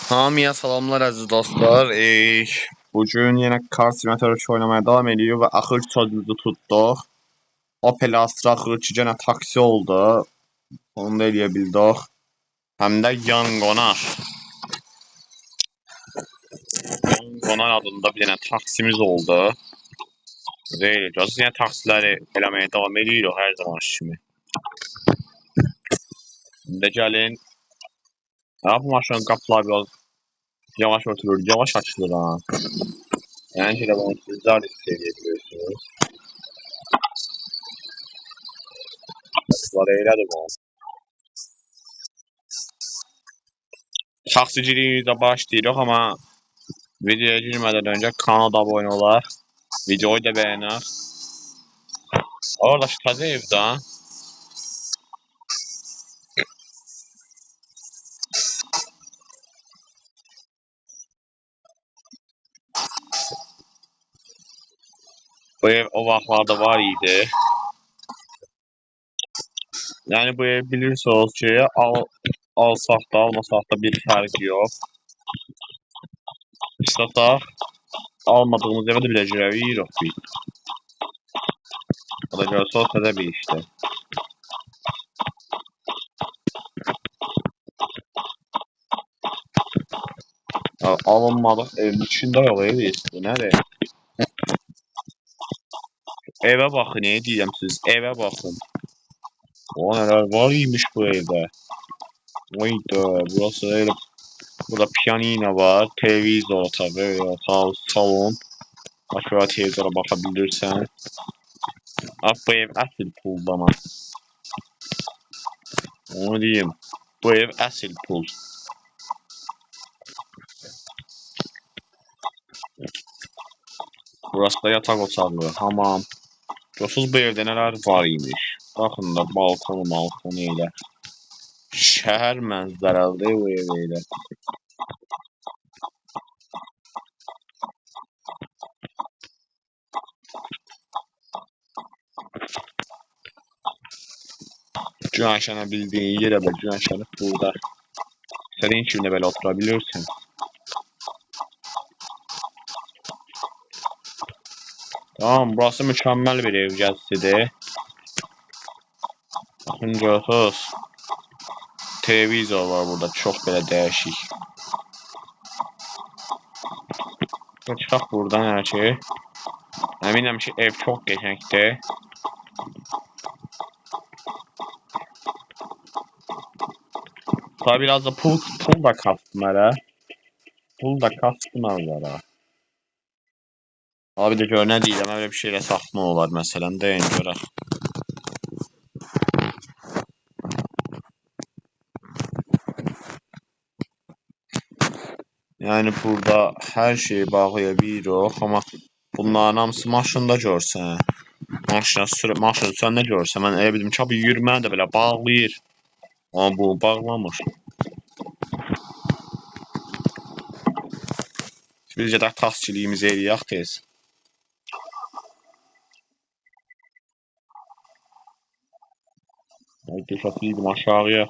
Hamıya salamlar əziz dostlar. Bugün yenə Car Simulator 2 oynamaya davam ediyor və axır sözümüzü tutduq. Opel Astra axır ki yenə taksi oldu. Onu da eləyə bildik. Həm də yan qonaq. Yan qonaq adında bir dənə taksimiz oldu. Deyil, yenə taksiləri eləməyə davam edirik hər zaman kimi. İndi gəlin. Bu maşının qapıları biraz yavaş oturur, yavaş açılır ha. Yəni ki, bunu sizlər istəyirsiniz. Qapıları elədir bu. Taksiciliğimizə başlayırıq, amma videoya girmədən öncə kanala abunə olaq, videoyu da bəyənək. Oradakı təzə evdə bu ev o vaxtlarda var idi. Yəni bu ev bilirsiniz ki, alsaq da, almasaq da bir fərq yox. İstəsək, almadığımız evə də belə girərik biz. O da görsək təzə bir işdir. Alınmadıq, evin içində yox, ev istəyir, nədir? Evə baxın, deyirəm siz, evə baxın. O nələr var imiş bu evdə. Oyda, burası elə, burada piyanino var, televizor otağı, salon. Aşağı televizora baxa bilirsən. Bu ev əsl puldan. Onu deyim, bu ev əsl pul. Burası da yataq otağı, hamam. Görürsünüz bu evdə nələr var imiş. Baxın da balkonu elə. Şəhər mənzərəli bu ev elə. Güneşlənə bildiyin yerə belə güneşlənib burada. İstədiyin kimi belə otura bilirsən. Tamam, burası mükəmməl bir ev gəzisidir. Baxın görürsünüz. Televizor var burada, çox belə dəyişik. Çıxaq buradan hər şey. Əminəm ki, ev çox qəşəngdir. Tabi biraz da pul da kastım hələ. Pul da kastım hələ. Abi də gör nə deyirəm, öyle bir şeylə satma olar məsələn, deyin görək. Yəni burada hər şeyi bağlayabilirik, amma bunların hamısı maşında görsən. Maşın sürəndə görsən, mən elə bildim ki, abi yürüməni də belə bağlayır. Amma bu bağlamır. Biz gedək taksçiliyimizi eləyək tez. Düşəcəydim aşağıya.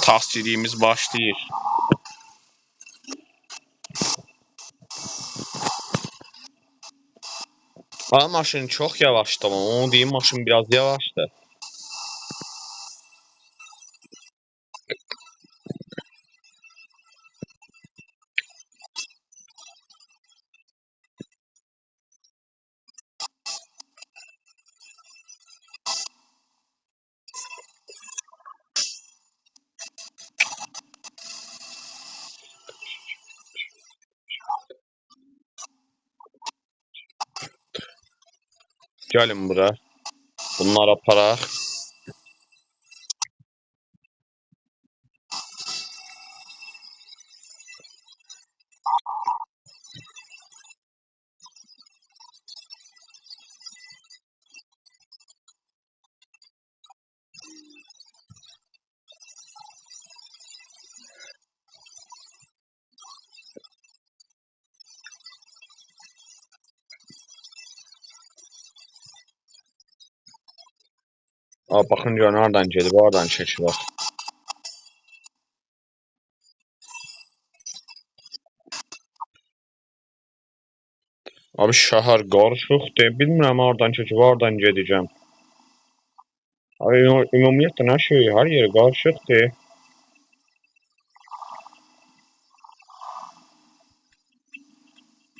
Taksçiliyimiz başlayır. Maşın çox yavaşdır, ama onu deyim, maşın biraz yavaşdır. Gəlin bura. Bunları aparaq. Aa, baxın gör hardan gedib, hardan çəkilər. Abi şəhər qarışıqdır. Bilmirəm hardan keçib, hardan gedəcəm. Abi ümumiyyətlə hər şey, hər yer qarışıqdır.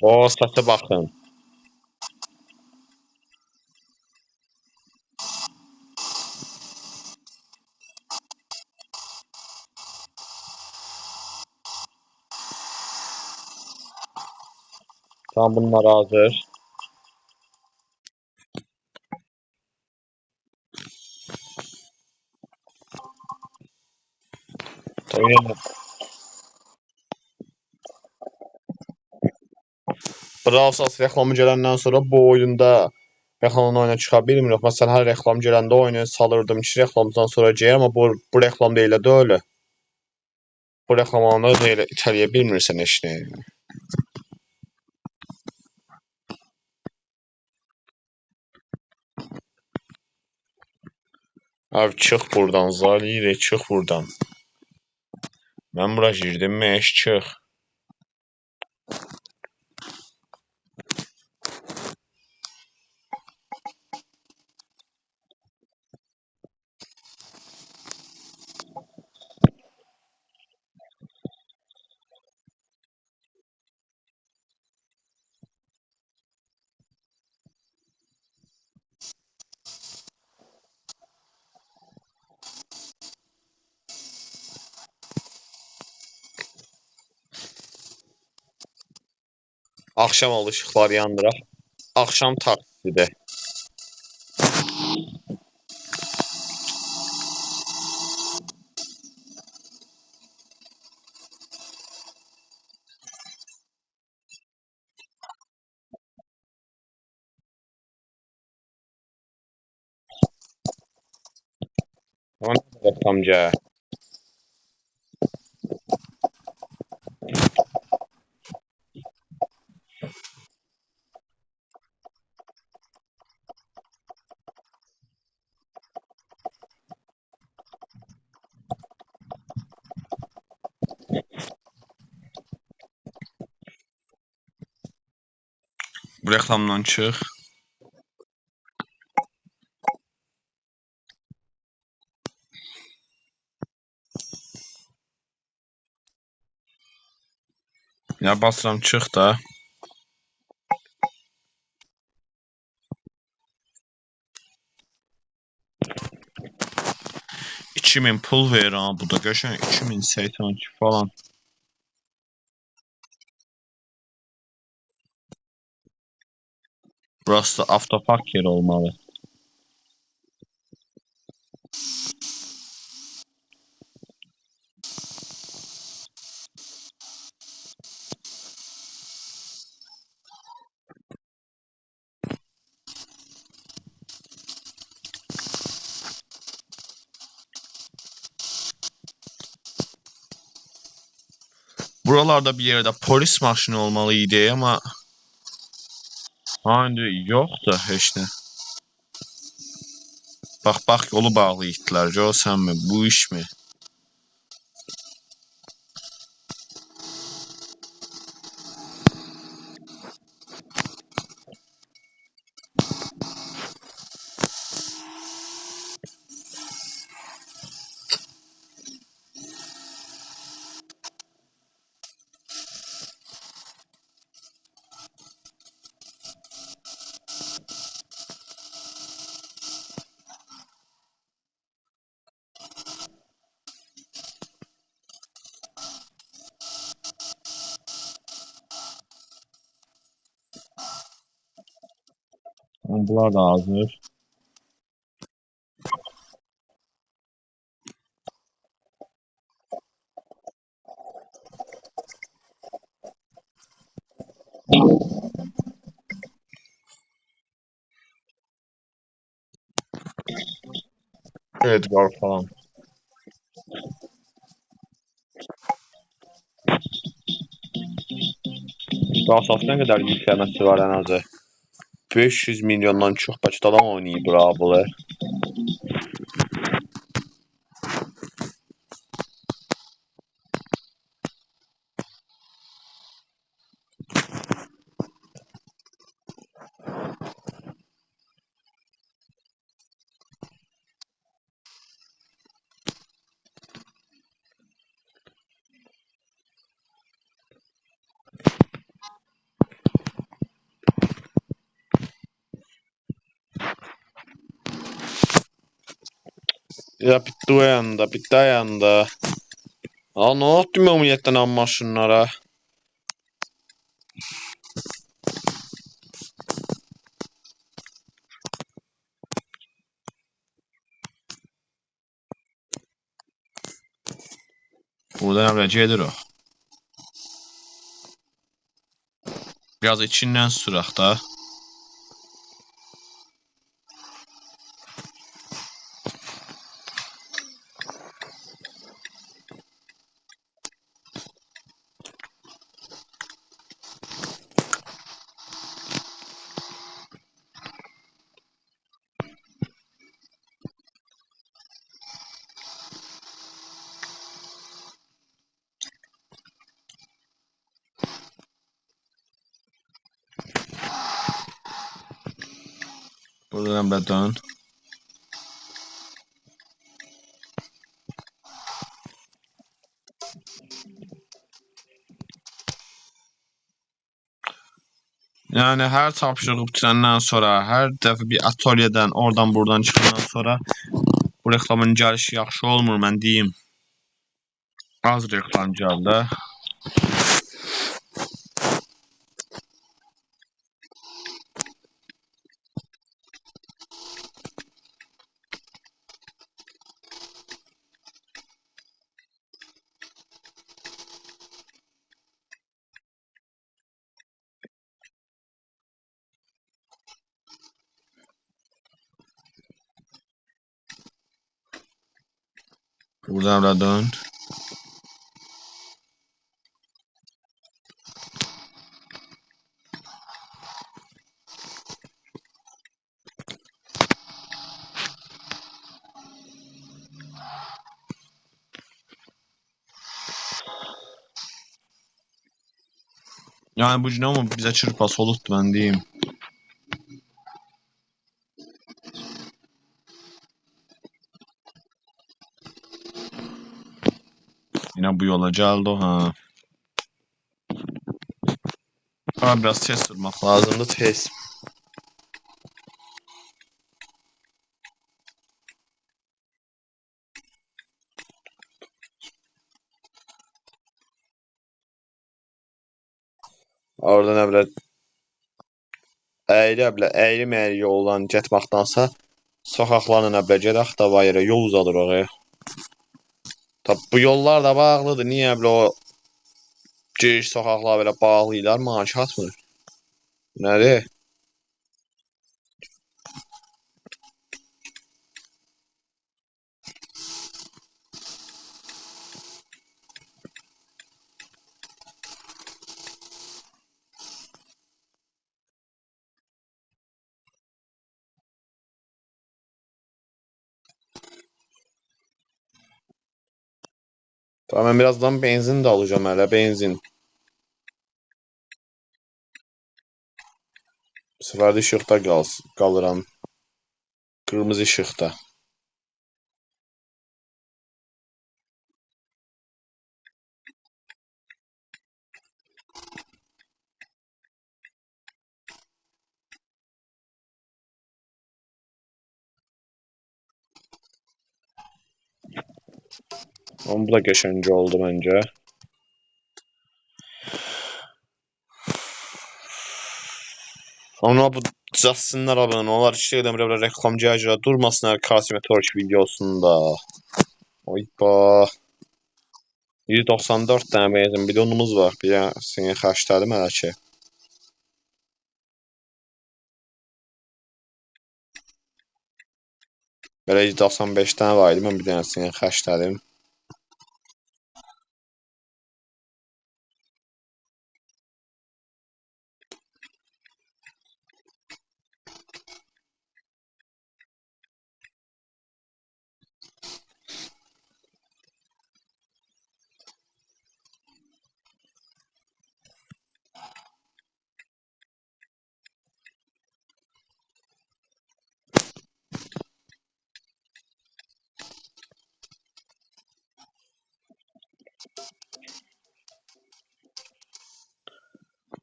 O səsə baxın. Tam bunlar hazır. Tabii Brawl Stars reklamı gələndən sonra bu oyunda reklamın oyuna çıxa bilmirik. Məsələn, hər reklam gələndə oyunu salırdım ki, reklamdan sonra gəlir, amma bu reklam da elə deyil. Bu reklamını da elə itələyə bilmirsən heç nə. Abi çıx buradan, Zalire, çıx buradan. Mən bura girdim, məş çıx. Axşam oldu, işıqları yandıraq. Axşam taksidir. Ama nə reklam gəlir? Bu reklamdan çıx. Ya basıram çıx da. 2000 pul verir ha, bu da qəşəng 2082 falan. Burası da avtopark yeri olmalı. Buralarda bir yerde polis maşını olmalıydı ama hani yoktu heç nə. Bax yolu bağlı itdilər. Görsən mi? Bu iş mi? Bunlar da hazır. Edgar falan. Rasas nə qədər yükləməsi var ən azı? 500 milyondan çox bəlkə adam oynayıb Brawl. Ya bitti o yanda, bitti ayanda. Aa, ne yaptım ümumiyyətlə amma maşınlara? Buradan əvvəl gedir o. Biraz içindən sürək da. Buradan əvvəl dön. Yəni hər tapşırıq bitirəndən sonra, hər dəfə bir atölyədən, oradan buradan çıxandan sonra bu reklamın gəlişi yaxşı olmur, mən deyim. Az reklam gəldi. Buradan əvvəl dön. Yəni bu gün amma bizə çırpas olubdur, mən deyim. Yine bu yola geldi o, ha. Ama biraz tez sürmek lazımdı, tez. Oradan əvvəl əyri-məyri yoldan getməkdansa sokaqlarla əvvəl gedək dava yerə, yol uzadır oraya. Bu yollar da bağlıdır, niyə belə o giriş sokaqlar belə bağlılar, maaş atmır. Nədir? Tamam, ben birazdan benzin de alacağım, hele benzin. Bu sefer de ışıqda qalıram. Qırmızı ışıqda. Ama bu da qəşəng oldu bence. Ona bu düzəltsinlər abi, onlar işləyirlər belə reklam gələcək, durmasınlar Kasime Torch videosunda. Oyba. 194 tane benzin bidonumuz var. Bir seni xərclədim hələ ki. Belə 95 tane var idi, mən bir dənə seni xərclədim.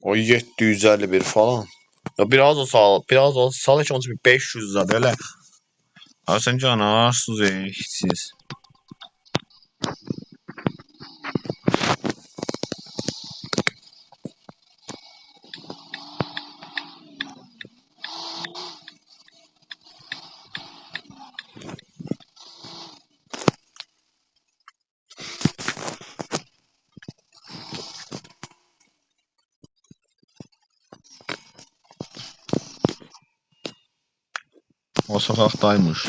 O 751 falan. Ya biraz o sal ki, 500 da belə Abi sen canavarsınız siz. O sokaqdaymış.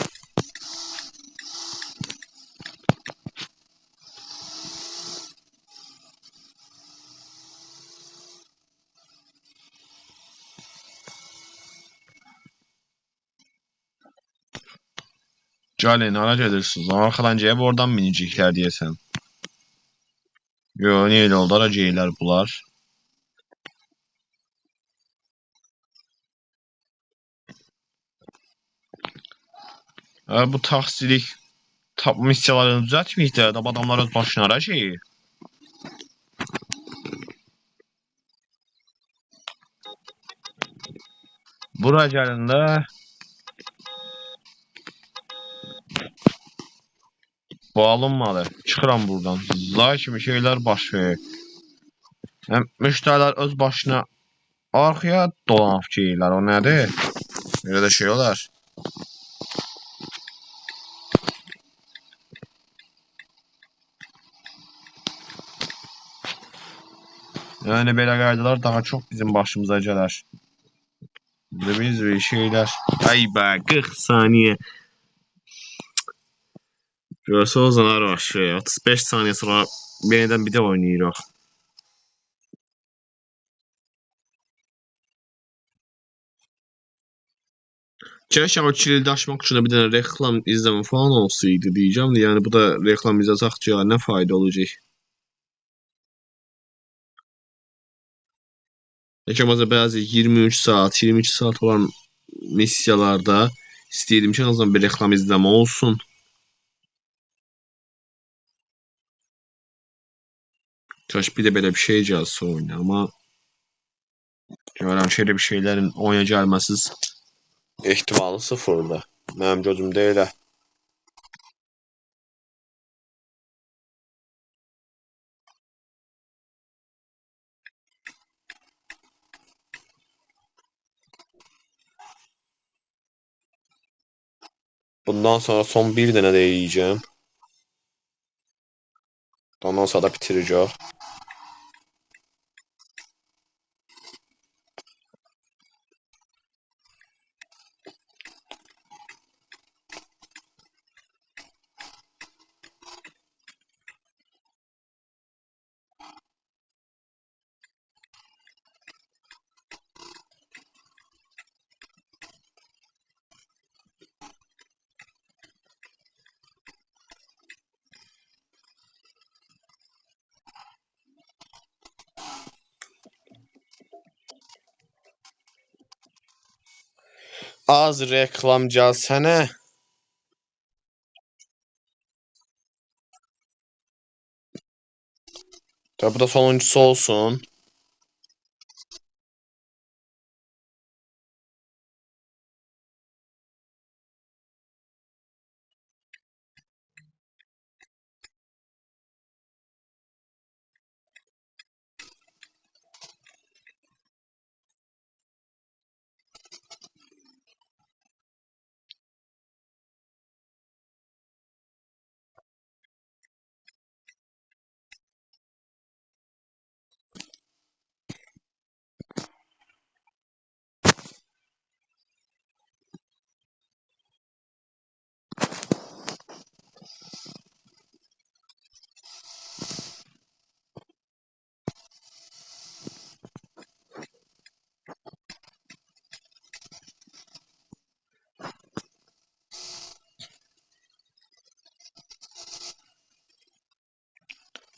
Gəlin, hara gedirsiniz? Arxadan gəlib oradan miniciklər deyəsən. Yo, niyə elə oldu? Hara geyirlər bunlar? Bu taksilik missiyalarını düzəltməyik də, adamlar öz başına hara geyir? Bura gəlin də. Bu alınmadı. Çıxıram buradan. Zay kimi şeylər baş verir. Müştərilər öz başına arxaya dolanıb geyirlər. O nədir? Belə də şey olar. Yəni belə qaydalar daha çox bizim başımıza gələr. Biz bir şeylər. Ay be 40 saniye. Görsə o zaman baş verir. 35 saniye sonra yenidən bir də oynayırıq. Keşke o kilidi açmak için de bir tane reklam izleme falan olsaydı diyeceğim de yani bu da reklam izlesek ya ne fayda olacak? Peki bazı 23 saat, 22 saat olan misyalarda istəyirdim ki, en azından bir reklam izleme olsun. Kaş bir de böyle bir şey gelse oyuna ama görürəm şöyle bir şeylerin oyuna gelmesiz ihtimali sıfırda. Mənim gözümdə elə. Bundan sonra son bir dənə də yiyeceğim. Ondan sonra da bitireceğim. Az reklam gelsene. Tabi bu da sonuncusu olsun.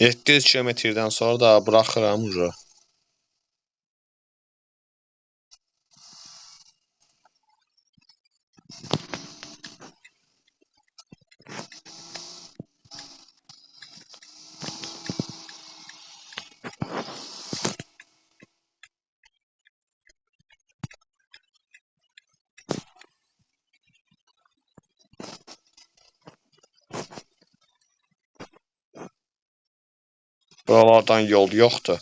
%700 kilometrdən sonra da bırakıram ucu. Buralardan yol yoxdur.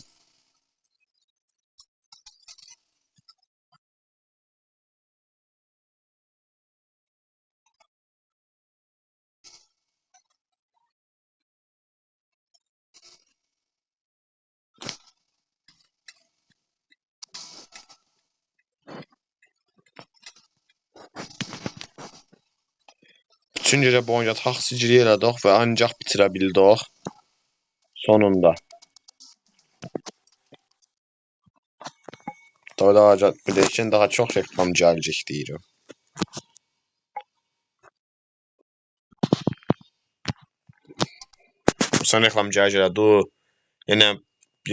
Bütün gecə boyunca taksiciliyi elədik və ancaq bitirə bildik sonunda. Daha bilirkən daha çox reklam gəlecək deyirəm. Sən reklam gəldi. Yenə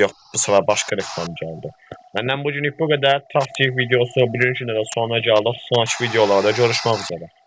yox, bu səfər başqa reklam gəldi. Məndən bugünlük bu qədər. Taksicilik videosu bugünkü də sona gəldik. Sonraki videolarda görüşmək üzrə.